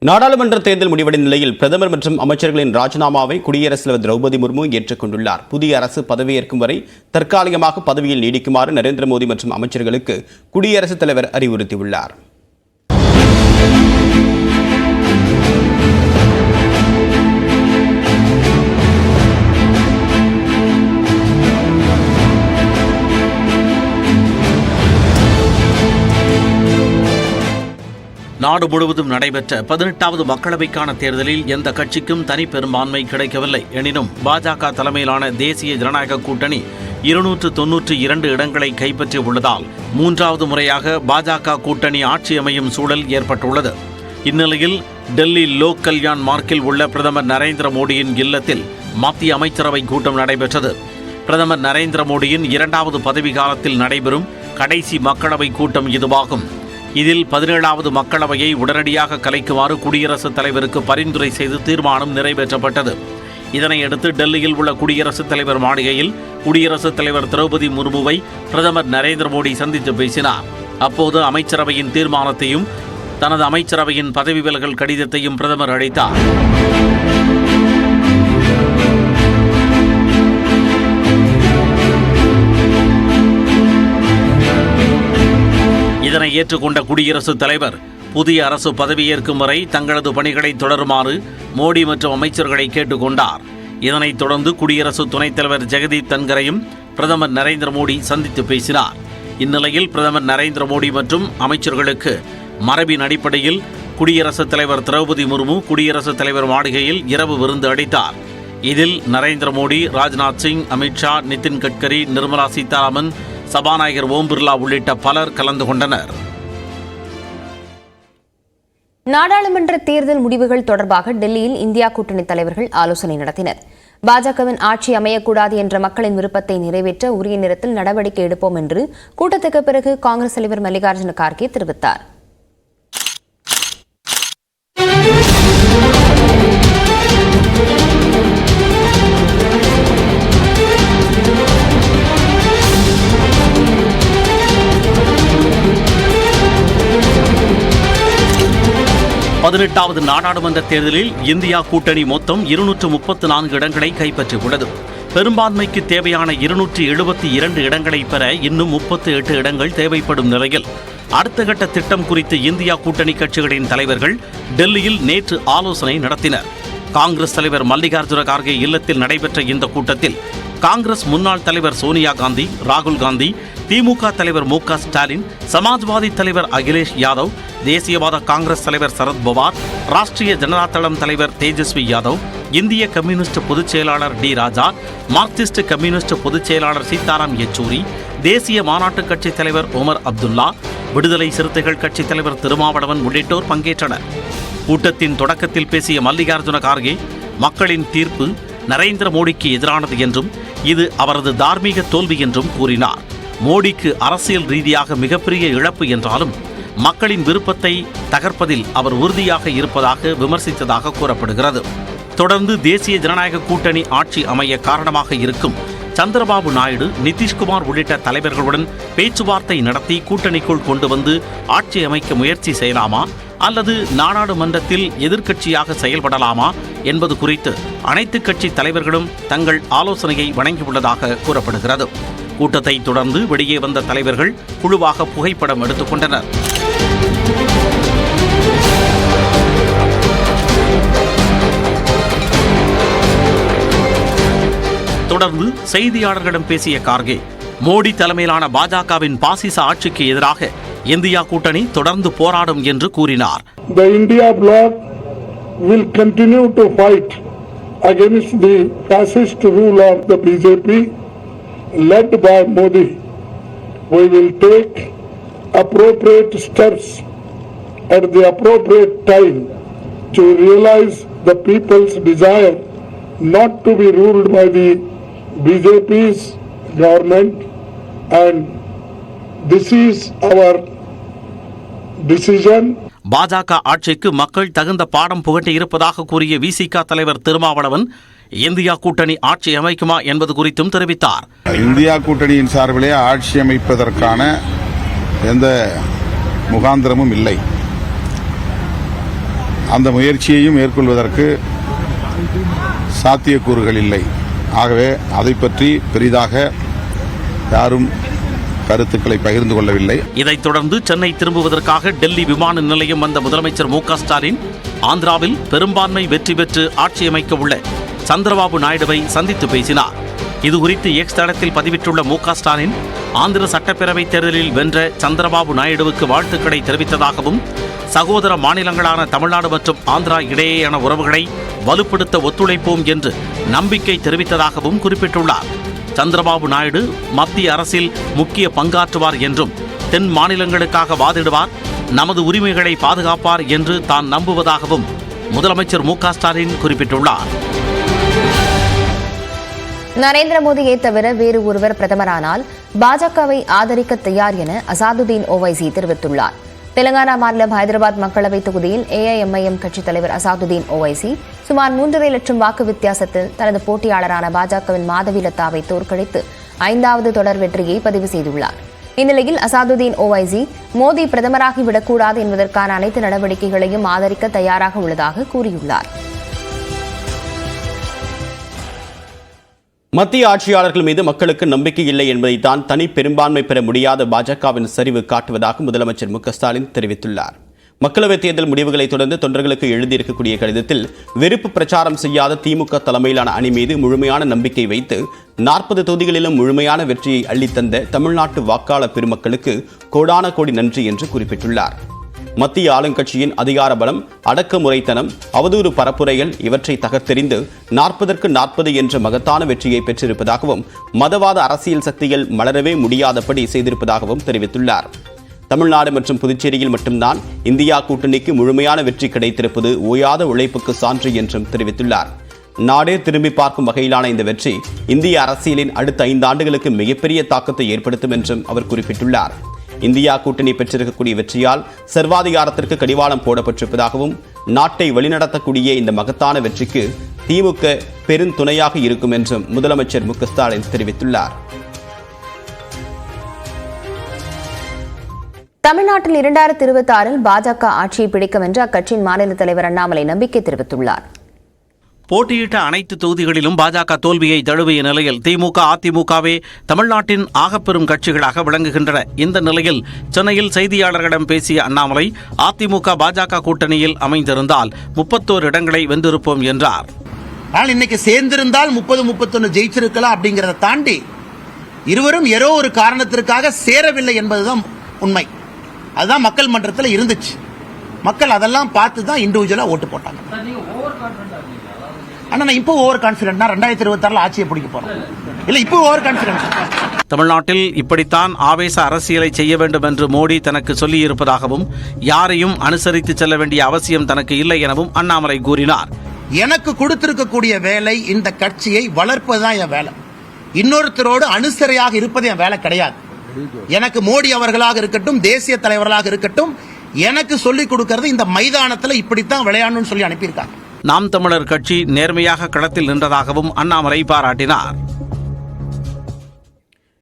நாடாளுமன்ற தேர்தல் முடிவடைந்த நிலையில் பிரதமர் மற்றும் அமைச்சர்களின் ராஜினாமாவை குடியரசுத் தலைவர் திரௌபதி முர்மு ஏற்றுக்கொண்டுள்ளார். புதிய அரசு பதவியேற்கும் வரை தற்காலிகமாக பதவியில் நீடிக்குமாறு நரேந்திர மோடி மற்றும் அமைச்சர்களுக்கு குடியரசுத் தலைவர் அறிவுறுத்தியுள்ளார். நாடு முழுவதும் நடைபெற்ற 18வது மக்களவைக்கான தேர்தலில் எந்த கட்சிக்கும் தனி பெரும்பான்மை கிடைக்கவில்லை. எனினும் பாஜக தலைமையிலான தேசிய ஜனநாயக கூட்டணி 292 இடங்களை கைப்பற்றி உள்ளதால் 3வது முறையாக பாஜக கூட்டணி ஆட்சி அமையும் சூழல் ஏற்பட்டுள்ளது. இந்நிலையில் டெல்லி லோக் கல்யாண் மார்க்கில் உள்ள பிரதமர் நரேந்திர மோடியின் இல்லத்தில் மத்திய அமைச்சரவை கூட்டம் நடைபெற்றது. பிரதமர் நரேந்திர மோடியின் 2வது பதவி காலத்தில் நடைபெறும் கடைசி மக்களவை கூட்டம் இதுவாகும். இதில் 17வது மக்களவையை உடனடியாக கலைக்குமாறு குடியரசுத் தலைவருக்கு பரிந்துரை செய்து தீர்மானம் நிறைவேற்றப்பட்டது. இதனையடுத்து டெல்லியில் உள்ள குடியரசுத் தலைவர் மாளிகையில் குடியரசுத் தலைவர் திரௌபதி முர்முவை பிரதமர் நரேந்திர மோடி சந்தித்து பேசினார். அப்போது அமைச்சரவையின் தீர்மானத்தையும் தனது அமைச்சரவையின் பதவி விலகல் கடிதத்தையும் பிரதமர் அளித்தார். இதனை ஏற்றுக்கொண்ட குடியரசுத் தலைவர் புதிய அரசு பதவியேற்கும் வரை தங்களது பணிகளை தொடருமாறு மோடி மற்றும் அமைச்சர்களை கேட்டுக்கொண்டார். இதனைத் தொடர்ந்து குடியரசு துணைத் தலைவர் ஜெகதீப் தன்கரையும் பிரதமர் நரேந்திர மோடி சந்தித்து பேசினார். இந்நிலையில் பிரதமர் நரேந்திர மோடி மற்றும் அமைச்சர்களுக்கு மரபின் அடிப்படையில் குடியரசுத் தலைவர் திரௌபதி முர்மு குடியரசுத் தலைவர் மாளிகையில் இரவு விருந்து அளித்தார். இதில் நரேந்திர மோடி, ராஜ்நாத் சிங், அமித்ஷா, நிதின் கட்கரி, நிர்மலா சீதாராமன், சபாநாயகர் ஓம் பிர்லா உள்ளிட்ட பலர் கலந்து கொண்டனர். நாடாளுமன்ற தேர்தல் முடிவுகள் தொடர்பாக டெல்லியில் இந்தியா கூட்டணி தலைவர்கள் ஆலோசனை நடத்தினர். பாஜகவின் ஆட்சி அமையக்கூடாது என்ற மக்களின் விருப்பத்தை நிறைவேற்ற உரிய நேரத்தில் நடவடிக்கை எடுப்போம் என்று கூட்டத்துக்கு பிறகு காங்கிரஸ் தலைவர் மல்லிகார்ஜுன கார்கே தெரிவித்தார். பதினெட்டாவது நாடாளுமன்ற தேர்தலில் இந்தியா கூட்டணி மொத்தம் 234 இடங்களை கைப்பற்றியுள்ளது. பெரும்பான்மைக்கு தேவையான 272 இடங்களை பெற இன்னும் 38 இடங்கள் தேவைப்படும் நிலையில் அடுத்த கட்ட திட்டம் குறித்து இந்தியா கூட்டணி கட்சிகளின் தலைவர்கள் டெல்லியில் நேற்று ஆலோசனை நடத்தினர். காங்கிரஸ் தலைவர் மல்லிகார்ஜுன கார்கே இல்லத்தில் நடைபெற்ற இந்த கூட்டத்தில் காங்கிரஸ் முன்னாள் தலைவர் சோனியா காந்தி, ராகுல் காந்தி, திமுக தலைவர் மு.க. ஸ்டாலின், சமாஜ்வாதி தலைவர் அகிலேஷ் யாதவ், தேசியவாத காங்கிரஸ் தலைவர் சரத் பவார், ராஷ்டிரிய ஜனதா தளம் தலைவர் தேஜஸ்வி யாதவ், இந்திய கம்யூனிஸ்ட் பொதுச் செயலாளர் டி ராஜா, மார்க்சிஸ்ட் கம்யூனிஸ்ட் பொதுச் செயலாளர் சீதாராம் யெச்சூரி, தேசிய மாநாட்டுக் கட்சி தலைவர் உமர் அப்துல்லா, விடுதலை சிறுத்தைகள் கட்சி தலைவர் திருமாவளவன் உள்ளிட்டோர் பங்கேற்றனர். கூட்டத்தின் தொடக்கத்தில் பேசிய மல்லிகார்ஜுன கார்கே மக்களின் தீர்ப்பு நரேந்திர மோடிக்கு எதிரானது என்றும் இது அவரது தார்மீக தோல்வி என்றும் கூறினார். மோடிக்கு அரசியல் ரீதியாக மிகப்பெரிய இழப்பு என்றாலும் மக்களின் விருப்பத்தை தகர்ப்பதில் அவர் உறுதியாக இருப்பதாக விமர்சித்ததாக கூறப்படுகிறது. தொடர்ந்து தேசிய ஜனநாயக கூட்டணி ஆட்சி அமைய காரணமாக இருக்கும் சந்திரபாபு நாயுடு, நிதிஷ்குமார் உள்ளிட்ட தலைவர்களுடன் பேச்சுவார்த்தை நடத்தி கூட்டணிக்குள் கொண்டு வந்து ஆட்சி அமைக்க முயற்சி செய்யலாமா அல்லது நாடாளுமன்றத்தில் எதிர்க்கட்சியாக செயல்படலாமா என்பது குறித்து அனைத்து கட்சி தலைவர்களும் தங்கள் ஆலோசனையை வழங்கியுள்ளதாக கூறப்படுகிறது. கூட்டத்தை தொடர்ந்து வெளியே வந்த தலைவர்கள் குழுவாக புகைப்படம் எடுத்துக் கொண்டனர். தொடர்ந்து செய்தியாளர்களிடம் பேசிய கார்கே, மோடி தலைமையிலான பாஜகவின் பாசிச ஆட்சிக்கு எதிராக இந்தியா கூட்டணி தொடர்ந்து போராடும் என்று கூறினார். The India bloc will continue to fight against the fascist rule of the BJP led by Modi. We will take appropriate steps at the appropriate time to realize the people's desire not to be ruled by the BJP's government, and this is our decision. பாஜக ஆட்சிக்கு மக்கள் தகுந்த பாடம் புகட்டி இருப்பதாக கூறிய விசிக தலைவர் Thirumavalavan India கூட்டணி ஆட்சி அமைக்குமா என்பது குறித்தும் தெரிவித்தார். இந்தியா கூட்டணியின் சார்பிலே ஆட்சி அமைப்பதற்கான எந்த முகாந்திரமும் இல்லை. அந்த முயற்சியையும் மேற்கொள்வதற்கு சாத்தியக்கூறுகள் இல்லை. ஆகவே அதை பற்றி பெரிதாக யாரும் கருத்துக்களை பகிர்ந்து கொள்ளவில்லை. இதைத் தொடர்ந்து சென்னை திரும்புவதற்காக டெல்லி விமான நிலையம் வந்த முதலமைச்சர் மு க ஸ்டாலின் ஆந்திராவில் பெரும்பான்மை வெற்றி பெற்று ஆட்சியமைக்க உள்ள சந்திரபாபு நாயுடுவை சந்தித்து பேசினார். இதுகுறித்து எக்ஸ் தளத்தில் பதிவிட்டுள்ள மு க ஸ்டாலின் ஆந்திர சட்டப்பேரவை தேர்தலில் வென்ற சந்திரபாபு நாயுடுவுக்கு வாழ்த்துக்களை தெரிவித்ததாகவும் சகோதர மாநிலங்களான தமிழ்நாடு மற்றும் ஆந்திரா இடையேயான உறவுகளை வலுப்படுத்த ஒத்துழைப்போம் என்று நம்பிக்கை தெரிவித்ததாகவும் குறிப்பிட்டுள்ளார். சந்திரபாபு நாயுடு மத்திய அரசில் முக்கிய பங்காற்றுவார் என்றும் தென் மாநிலங்களுக்காக வாதிடுவார், நமது உரிமைகளை பாதுகாப்பார் என்று தான் நம்புவதாகவும் முதலமைச்சர் மு க ஸ்டாலின் குறிப்பிட்டுள்ளார். நரேந்திர மோடியை தவிர வேறு ஒருவர் பிரதமரானால் பாஜகவை ஆதரிக்க தயார் என அசாதுதீன் ஓவைசி தெரிவித்துள்ளார். தெலங்கானா மாநிலம் ஹைதராபாத் மக்களவைத் தொகுதியில் ஏஐஎம்ஐஎம் கட்சித் தலைவர் அசாதுதீன் ஓவைசி சுமார் 3.5 லட்சம் வாக்கு வித்தியாசத்தில் தனது போட்டியாளரான பாஜகவின் மாதவி லதாவை தோற்கடித்து 5வது தொடர் வெற்றியை பதிவு செய்துள்ளார். இந்நிலையில் அசாதுதீன் ஓவைசி மோடி பிரதமராகிவிடக்கூடாது என்பதற்கான அனைத்து நடவடிக்கைகளையும் ஆதரிக்க தயாராக உள்ளதாக கூறியுள்ளார். மத்திய ஆட்சியாளர்கள் மீது மக்களுக்கு நம்பிக்கை இல்லை என்பதைத்தான் தனி பெரும்பான்மை பெற முடியாத பாஜகவின் சரிவு காட்டுவதாக முதலமைச்சர் மு க ஸ்டாலின் தெரிவித்துள்ளார். மக்களவைத் தேர்தல் முடிவுகளை தொடர்ந்து தொண்டர்களுக்கு எழுதியிருக்கக்கூடிய கடிதத்தில் வெறுப்பு பிரச்சாரம் செய்யாத திமுக தலைமையிலான அணி மீது முழுமையான நம்பிக்கை வைத்து 40 தொகுதிகளிலும் முழுமையான வெற்றியை அள்ளித்தந்த தமிழ்நாட்டு வாக்காளர் பெருமக்களுக்கு கோடான கோடி நன்றி என்று குறிப்பிட்டுள்ளார். மத்திய ஆளுங்கட்சியின் அதிகார பலம், அடக்குமுறைத்தனம், அவதூறு பரப்புரைகள் இவற்றை தகர்த்தெறிந்து 40க்கு 40 என்ற மகத்தான வெற்றியை பெற்றிருப்பதாகவும் மதவாத அரசியல் சக்திகள் மலரவே முடியாதபடி செய்திருப்பதாகவும் தெரிவித்துள்ளார். தமிழ்நாடு மற்றும் புதுச்சேரியில் மட்டும்தான் இந்தியா கூட்டணிக்கு முழுமையான வெற்றி கிடைத்திருப்பது ஓயாத உழைப்புக்கு சான்று என்றும் தெரிவித்துள்ளார். நாடே திரும்பி பார்க்கும் வகையிலான இந்த வெற்றி இந்திய அரசியலின் அடுத்த 5 ஆண்டுகளுக்கு மிகப்பெரிய தாக்கத்தை ஏற்படுத்தும் என்றும் அவர் குறிப்பிட்டுள்ளார். இந்தியா கூட்டணி பெற்றிருக்கக்கூடிய வெற்றியால் சர்வாதிகாரத்திற்கு கடிவாளம் போடப்பட்டிருப்பதாகவும் நாட்டை வழிநடத்தக்கூடிய இந்த மகத்தான வெற்றிக்கு திமுக பெருந்துணையாக இருக்கும் என்றும் முதலமைச்சர் மு க ஸ்டாலின் தெரிவித்துள்ளார். தமிழ்நாட்டில் 2026 பாஜக ஆட்சியை பிடிக்கும் என்று அக்கட்சியின் மாநில தலைவர் அண்ணாமலை நம்பிக்கை தெரிவித்துள்ளார். போட்டியிட்ட அனைத்து தொகுதிகளிலும் பாஜக தோல்வியை தழுவிய நிலையில் திமுக, அதிமுகவே தமிழ்நாட்டின் ஆகப்பெரும் கட்சிகளாக விளங்குகின்றன. இந்த நிலையில் சென்னையில் செய்தியாளர்களிடம் பேசிய அண்ணாமலை, அதிமுக பாஜக கூட்டணியில் அமைந்திருந்தால் 31 இடங்களை வென்றிருப்போம் என்றார். ஆனால் இன்னைக்கு சேர்ந்திருந்தால் 30-31 ஜெயிச்சிருக்கலாம் அப்படிங்கிறத தாண்டி இருவரும் ஏதோ ஒரு காரணத்திற்காக சேரவில்லை என்பதுதான் உண்மை. அதுதான் மக்கள் மன்றத்தில் இருந்துச்சு. மக்கள் அதெல்லாம் பார்த்து தான் இண்டிவிஜுவலா ஓட்டு போட்டாங்க. ஆனா நான் இப்போ ஓவர் கான்பிடன்ட், 2026 ஆட்சியை பிடிக்க போறேன். இல்ல இப்போ ஓவர் கான்பிடன்ட். தமிழ்நாட்டில் இப்படித்தான் ஆவேச அரசியலை செய்ய வேண்டும் என்று மோடி தனக்கு சொல்லியிருப்பதாகவும் யாரையும் அனுசரித்து செல்ல வேண்டிய அவசியம் தனக்கு இல்லை எனவும் அண்ணாமலை கூறினார். எனக்கு கொடுத்திருக்கக்கூடிய வேலை இந்த கட்சியை வளர்ப்பதுதான் என் வேலை. இன்னொருத்தரோடு அனுசரியாக இருப்பது என் வேலை கிடையாது. எனக்கு மோடி அவர்களாக இருக்கட்டும், தேசிய தலைவர்களாக இருக்கட்டும், எனக்கு சொல்லிக் கொடுக்கிறது இந்த மைதானத்தில் இப்படித்தான் விளையாடணும்னு சொல்லி அனுப்பியிருக்காங்க. நாம் தமிழர் கட்சி நேர்மையாக களத்தில் நின்றதாகவும் அண்ணாமலை பாராட்டினார்.